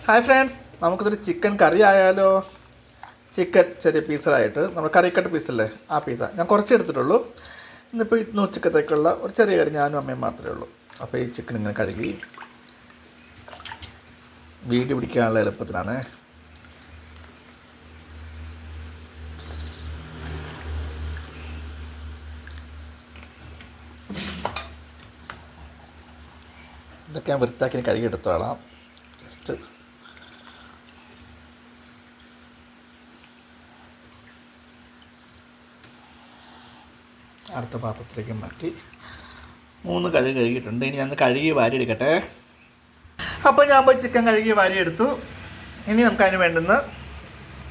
Hi friends, നമുക്കിതൊരു chicken കറി ആയാലോ. Chicken ചെറിയ പീസുകളായിട്ട് നമ്മൾ കറി കട്ട് പീസല്ലേ, ആ പീസാണ് ഞാൻ കുറച്ച് എടുത്തിട്ടുള്ളൂ. ഇന്നിപ്പോൾ ഇന്ന് ഉച്ചക്കത്തേക്കുള്ള ഒരു ചെറിയ കറി ഞാനും അമ്മയും മാത്രമേ ഉള്ളൂ. അപ്പോൾ ഈ ചിക്കൻ ഇങ്ങനെ കഴുകി വീഡിയോ പിടിക്കാനുള്ള എളുപ്പത്തിലാണ്. ഇതൊക്കെ ഞാൻ വൃത്തിയാക്കി കഴുകി എടുത്തോളാം. ജസ്റ്റ് അടുത്ത പാത്രത്തിലേക്ക് മാറ്റി 3 കഴുകിയിട്ടുണ്ട്. ഇനി ഞാൻ കഴുകി വാരി എടുക്കട്ടെ. അപ്പോൾ ഞാൻ പോയി ചിക്കൻ കഴുകി വാരി എടുത്തു. ഇനി നമുക്കതിന് വേണ്ടുന്ന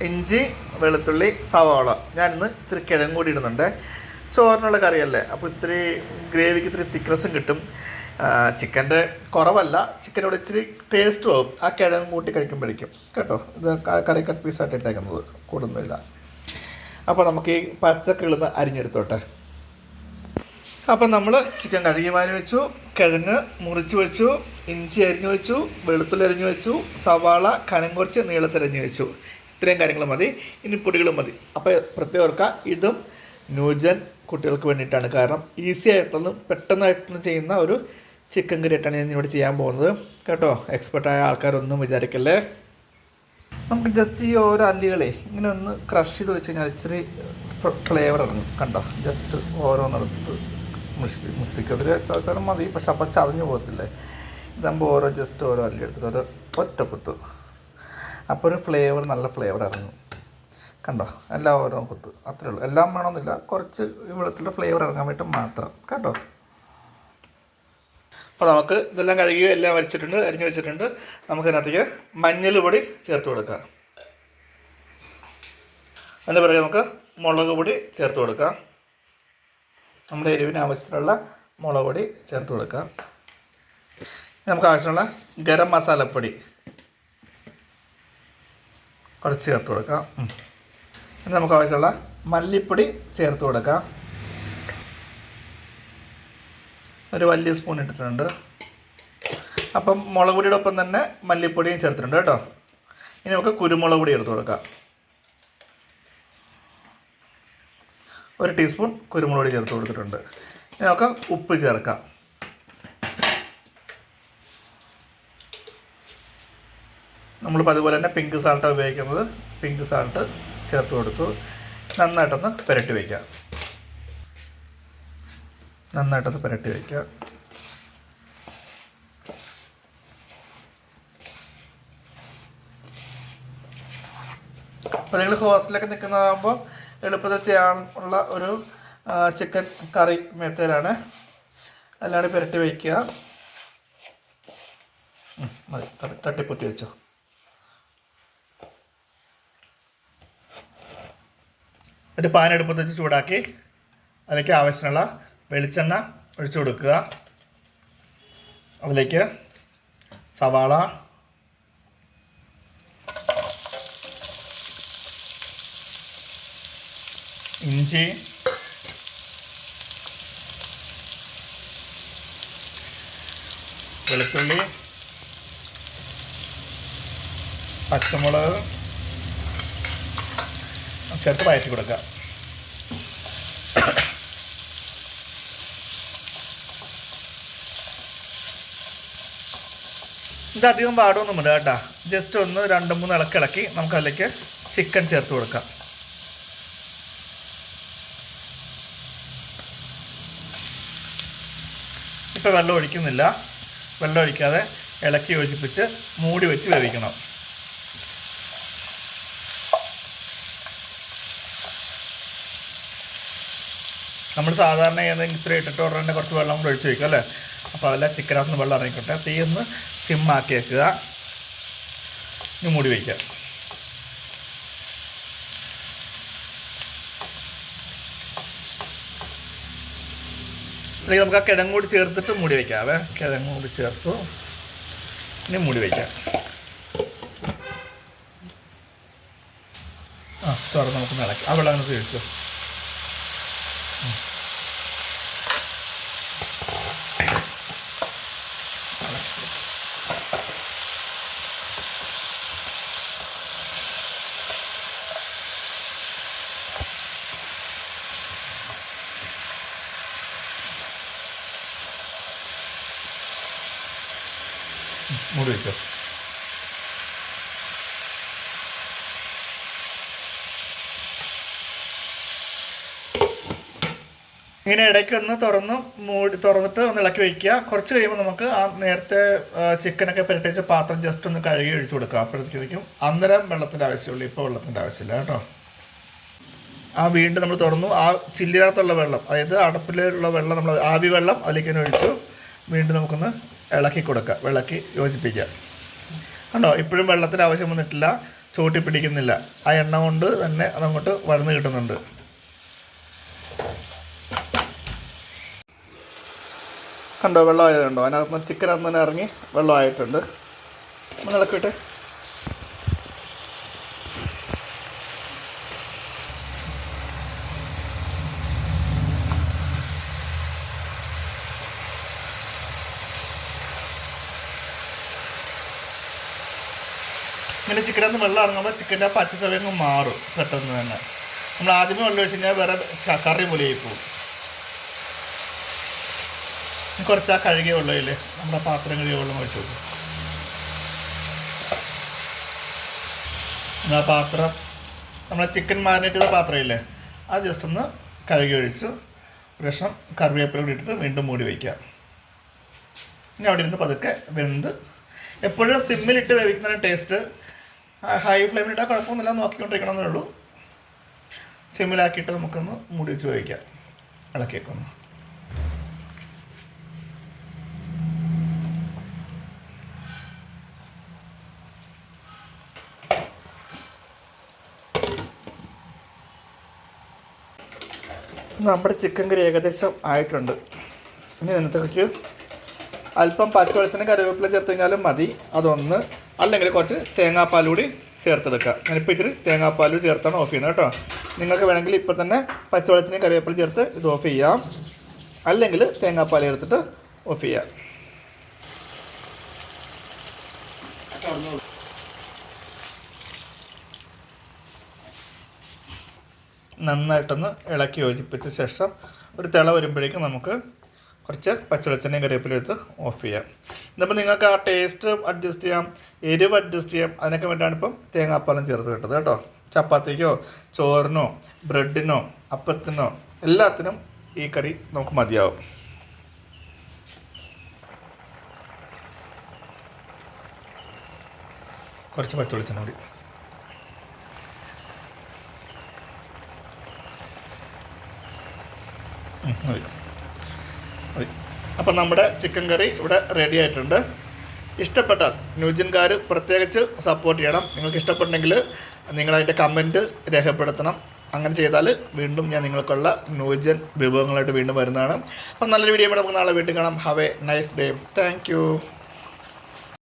ഇഞ്ചി, വെളുത്തുള്ളി, സവാള. ഞാനിന്ന് ഇത്തിരി കിഴങ്ങ് കൂടി ഇടുന്നുണ്ട്. ചോറിനുള്ള കറിയല്ലേ, അപ്പോൾ ഇത്തിരി ഗ്രേവിക്ക് ഇത്തിരി തിക്നെസ്സും കിട്ടും. ചിക്കൻ്റെ കുറവല്ല, ചിക്കനോട് ഇച്ചിരി ടേസ്റ്റും ആവും ആ കിഴങ്ങ് കൂട്ടി കഴിക്കുമ്പോഴേക്കും കേട്ടോ. ഇത് കറി കട്ട് പീസായിട്ട് ഇട്ടേക്കുന്നത്, കൂടുന്നില്ല. അപ്പോൾ നമുക്ക് ഈ പച്ചക്കറികളൊന്ന് അരിഞ്ഞെടുത്തോട്ടെ. അപ്പം നമ്മൾ ചിക്കൻ കഴുകി വാരി വെച്ചു, കിഴങ്ങ് മുറിച്ച് വെച്ചു, ഇഞ്ചി അരിഞ്ഞു വെച്ചു, വെളുത്തുള്ളി അരിഞ്ഞു വെച്ചു, സവാള കനം കുറച്ച് നീളത്തിലരിഞ്ഞു വെച്ചു. ഇത്രയും കാര്യങ്ങൾ മതി. ഇനി പൊടികളും മതി. അപ്പോൾ പ്രത്യേകം ഓർക്കുക, ഇതും ന്യൂജൻ കുട്ടികൾക്ക് വേണ്ടിയിട്ടാണ്. കാരണം ഈസി ആയിട്ടൊന്നും പെട്ടെന്നായിട്ടൊന്നും ചെയ്യുന്ന ഒരു ചിക്കൻ കറിയായിട്ടാണ് ഞാൻ ഇവിടെ ചെയ്യാൻ പോകുന്നത് കേട്ടോ. എക്സ്പെർട്ടായ ആൾക്കാരൊന്നും വിചാരിക്കല്ലേ. നമുക്ക് ജസ്റ്റ് ഈ ഓരോ അല്ലികളെ ഇങ്ങനെ ഒന്ന് ക്രഷ് ചെയ്ത് വെച്ച് കഴിഞ്ഞാൽ ഇച്ചിരി ഫ്ലേവർ ഇറങ്ങും കണ്ടോ. ജസ്റ്റ് ഓരോന്നെടുത്ത് മിക്സിക്കതിൽ ചതച്ചാലും മതി, പക്ഷെ അപ്പം ചതഞ്ഞു പോകത്തില്ലേ. ഇതാകുമ്പോൾ ഓരോ ജസ്റ്റ് ഓരോ അല്ലി എടുത്തിട്ട് ഓരോ ഒറ്റക്കുത്ത്, അപ്പോൾ ഒരു ഫ്ലേവർ, നല്ല ഫ്ലേവർ ഇറങ്ങും കണ്ടോ. എല്ലാം ഓരോ കുത്ത്, അത്രേ ഉള്ളൂ. എല്ലാം വേണമെന്നില്ല, കുറച്ച് വെളുത്തുള്ള ഫ്ലേവർ ഇറങ്ങാൻ വേണ്ടി മാത്രം കേട്ടോ. അപ്പോൾ നമുക്ക് ഇതെല്ലാം കഴുകി എല്ലാം വരച്ചിട്ടുണ്ട്, അരിഞ്ഞു വെച്ചിട്ടുണ്ട്. നമുക്കതിനകത്തേക്ക് മഞ്ഞൾ പൊടി ചേർത്ത് കൊടുക്കാം. അതിൻ്റെ പിറകെ നമുക്ക് മുളക് പൊടി ചേർത്ത് കൊടുക്കാം. നമ്മുടെ എരിവിന് ആവശ്യത്തിനുള്ള മുളക് പൊടി ചേർത്ത് കൊടുക്കാം. നമുക്ക് ആവശ്യമുള്ള ഗരം മസാലപ്പൊടി കുറച്ച് ചേർത്ത് കൊടുക്കാം. ഇനി നമുക്ക് ആവശ്യമുള്ള മല്ലിപ്പൊടി ചേർത്ത് കൊടുക്കാം. ഒരു വലിയ സ്പൂൺ ഇട്ടിട്ടുണ്ട്. അപ്പം മുളക് പൊടിയുടെ ഒപ്പം തന്നെ മല്ലിപ്പൊടിയും ചേർത്തിട്ടുണ്ട് കേട്ടോ. ഇനി നമുക്ക് കുരുമുളക് പൊടി ചേർത്ത് കൊടുക്കാം. 1 ടീസ്പൂൺ കുരുമുളക് പൊടി ചേർത്ത് കൊടുത്തിട്ടുണ്ട്. ഇനി നമുക്ക് ഉപ്പ് ചേർക്കാം. നമ്മളിപ്പോൾ അതുപോലെ തന്നെ പിങ്ക് സാൾട്ടാണ് ഉപയോഗിക്കുന്നത്. പിങ്ക് സാൾട്ട് ചേർത്ത് കൊടുത്തു. നന്നായിട്ടൊന്ന് പുരട്ടി വയ്ക്കാം. നന്നായിട്ടൊന്ന് പുരട്ടി വയ്ക്കാം. അപ്പോൾ നിങ്ങൾ ഹോസ്റ്റലിലൊക്കെ നിൽക്കുന്നതാകുമ്പോൾ എളുപ്പത്തിൽ ചെയ്യാനുള്ള ഒരു ചിക്കൻ കറി മെത്തേഡാണ്. അല്ലാണ്ട് പുരട്ടി വയ്ക്കുക. മതി, തട്ടിപ്പൊത്തി വെച്ചോ. ഒരു പാൻ അടുപ്പത്ത് വെച്ച് ചൂടാക്കി അതിലേക്ക് ആവശ്യമുള്ള വെളിച്ചെണ്ണ ഒഴിച്ചു കൊടുക്കുക. അതിലേക്ക് സവാള, ഇഞ്ചി, വെളുത്തുള്ളി, പച്ചമുളക് ചേർത്ത് വഴറ്റി കൊടുക്കുക. ഇതധികം പാടൊന്നുമില്ല കേട്ടോ. ജസ്റ്റ് ഒന്ന് 2-3 ഇളക്കി നമുക്കതിലേക്ക് ചിക്കൻ ചേർത്ത് കൊടുക്കാം. ഇപ്പോൾ വെള്ളം ഒഴിക്കുന്നില്ല. വെള്ളം ഒഴിക്കാതെ ഇളക്കി യോജിപ്പിച്ച് മൂടി വെച്ച് വേവിക്കണം. നമ്മൾ സാധാരണ ഏതെങ്കിലും ഇത്ര ഇട്ടിട്ട് ഉടനെ കുറച്ച് വെള്ളം കൂടെ ഒഴിച്ച് വയ്ക്കും അല്ലേ. അപ്പോൾ അതെല്ലാം ചിക്കനകത്ത് വെള്ളം ഇറങ്ങിക്കോട്ടെ. തീ ഒന്ന് സിമ്മാക്കി വെക്കുക. ഇനി മൂടി വയ്ക്കുക. അല്ലെങ്കിൽ നമുക്ക് ആ കിഴങ്ങ് കൂടി ചേർത്തിട്ട് മൂടി വയ്ക്കാവേ. കിഴങ്ങ് കൂടി ചേർത്തു. ഇനി മൂടി വയ്ക്കാം. തുറന്ന് നമുക്ക് ഇളക്കി ആ വെള്ളം അങ്ങനെ ഉപയോഗിച്ചു. മൂടി വയ്ക്കോ. ഇങ്ങനെ ഇടയ്ക്കൊന്ന് തുറന്നിട്ട് ഒന്ന് ഇളക്കി വയ്ക്കുക. കുറച്ച് കഴിയുമ്പോൾ നമുക്ക് ആ നേരത്തെ ചിക്കനൊക്കെ പുരട്ടിച്ച പാത്രം ജസ്റ്റ് ഒന്ന് കഴുകി ഒഴിച്ചു കൊടുക്കുക. അപ്പോഴത്തേക്കും അന്നേരം വെള്ളത്തിൻ്റെ ആവശ്യമുള്ളൂ, ഇപ്പോൾ വെള്ളത്തിൻ്റെ ആവശ്യമില്ല കേട്ടോ. ആ വീണ്ടും നമ്മൾ തുറന്നു, ആ ചില്ലിനകത്തുള്ള വെള്ളം, അതായത് അടപ്പിലുള്ള വെള്ളം, നമ്മൾ ആവി വെള്ളം അതിലേക്ക് തന്നെ ഒഴിച്ചു. വീണ്ടും നമുക്കൊന്ന് ഇളക്കി കൊടുക്കുക, ഇളക്കി യോജിപ്പിക്കുക. കണ്ടോ, ഇപ്പോഴും വെള്ളത്തിൻ്റെ ആവശ്യം വന്നിട്ടില്ല, ചോട്ടി പിടിക്കുന്നില്ല. ആ എണ്ണ കൊണ്ട് തന്നെ അതങ്ങോട്ട് വഴന്ന് കിട്ടുന്നുണ്ട്. കണ്ടോ, വെള്ളമായതുണ്ടോ, അതിനകത്ത് ചിക്കനകത്ത് തന്നെ ഇറങ്ങി വെള്ളമായിട്ടുണ്ട്. ഒന്ന് ഇളക്കിയിട്ട് ഇങ്ങനെ ചിക്കനകത്ത് വെള്ളം ഇറങ്ങുമ്പോൾ ചിക്കൻ്റെ പച്ച ചവയങ്ങ് മാറും പെട്ടെന്ന് തന്നെ. നമ്മൾ ആദ്യമേ വെള്ളം ഒഴിച്ച് കഴിഞ്ഞാൽ വേറെ കറി പോലെയായി പോകും. കുറച്ച് ആ കഴുകിയ വെള്ളമില്ലേ, നമ്മുടെ പാത്രം കഴുകിയ വെള്ളം ഒഴിച്ചു കൊടുക്കും. ആ പാത്രം, നമ്മളെ ചിക്കൻ മാരിനേറ്റ് ചെയ്ത പാത്രമില്ലേ, അത് ജസ്റ്റ് ഒന്ന് കഴുകി ഒഴിച്ചു ഒരു കഷ്ണം കറിവേപ്പില കൂടി ഇട്ടിട്ട് വീണ്ടും മൂടി വയ്ക്കാം. ഇനി അവിടെ ഇരുന്ന് പതുക്കെ വെന്ത്, എപ്പോഴും സിമ്മിലിട്ട് വേവിക്കുന്നതിന് ടേസ്റ്റ്. ഹൈ ഫ്ലെയിമിലിട്ടാൽ കുഴപ്പമൊന്നുമില്ല, നോക്കിക്കൊണ്ടിരിക്കണമെന്നേ ഉള്ളൂ. സിമ്മിലാക്കിയിട്ട് നമുക്കൊന്ന് മൂടി വെച്ച് വേവിക്കാം. ഇളക്കിയേക്കൊന്ന് നമ്മുടെ ചിക്കൻ കറി ഏകദേശം ആയിട്ടുണ്ട്. ഇനി ഇതിനകത്തേക്ക് അല്പം പച്ചവെളിച്ചെണ്ണ കറിവേപ്പില ചേർത്ത് കഴിഞ്ഞാലും മതി. അതൊന്ന്, അല്ലെങ്കിൽ കുറച്ച് തേങ്ങാപ്പാൽ കൂടി ചേർത്തെടുക്കുക. ഞാനിപ്പോൾ ഇത്തിരി തേങ്ങാപ്പാൽ ചേർത്താണ് ഓഫ് ചെയ്യുന്നത് കേട്ടോ. നിങ്ങൾക്ക് വേണമെങ്കിൽ ഇപ്പോൾ തന്നെ പച്ചവെളിച്ചെണ്ണ കറിവേപ്പില ചേർത്ത് ഇത് ഓഫ് ചെയ്യാം, അല്ലെങ്കിൽ തേങ്ങാപ്പാൽ ചേർത്തിട്ട് ഓഫ് ചെയ്യാം. നന്നായിട്ടൊന്ന് ഇളക്കി യോജിപ്പിച്ച ശേഷം ഒരു തിള വരുമ്പോഴേക്കും നമുക്ക് കുറച്ച് പച്ചവെളിച്ചെണ്ണയും കറിവേപ്പിലയും എടുത്ത് ഓഫ് ചെയ്യാം. ഇന്നിപ്പോൾ നിങ്ങൾക്ക് ആ ടേസ്റ്റ് അഡ്ജസ്റ്റ് ചെയ്യാം, എരിവ് അഡ്ജസ്റ്റ് ചെയ്യാം. അതിനൊക്കെ വേണ്ടിയാണ് ഇപ്പം തേങ്ങാപ്പാലം ചേർത്ത് കിട്ടത് കേട്ടോ. ചപ്പാത്തിക്കോ ചോറിനോ ബ്രെഡിനോ അപ്പത്തിനോ എല്ലാത്തിനും ഈ കറി നമുക്ക് മതിയാവും. കുറച്ച് പച്ചവെളിച്ചെണ്ണ കൂടി. മതി മതി. അപ്പം നമ്മുടെ ചിക്കൻ കറി ഇവിടെ റെഡി ആയിട്ടുണ്ട്. ഇഷ്ടപ്പെട്ടാൽ ന്യൂജൻകാർ പ്രത്യേകിച്ച് സപ്പോർട്ട് ചെയ്യണം. നിങ്ങൾക്ക് ഇഷ്ടപ്പെട്ടെങ്കിൽ നിങ്ങളതിൻ്റെ കമൻറ്റ് രേഖപ്പെടുത്തണം. അങ്ങനെ ചെയ്താൽ വീണ്ടും ഞാൻ നിങ്ങൾക്കുള്ള ന്യൂജൻ വിഭവങ്ങളായിട്ട് വീണ്ടും വരുന്നതാണ്. അപ്പം നല്ലൊരു വീഡിയോ നമുക്ക് നാളെ വീണ്ടും കാണാം. Have A nice day. Thank you.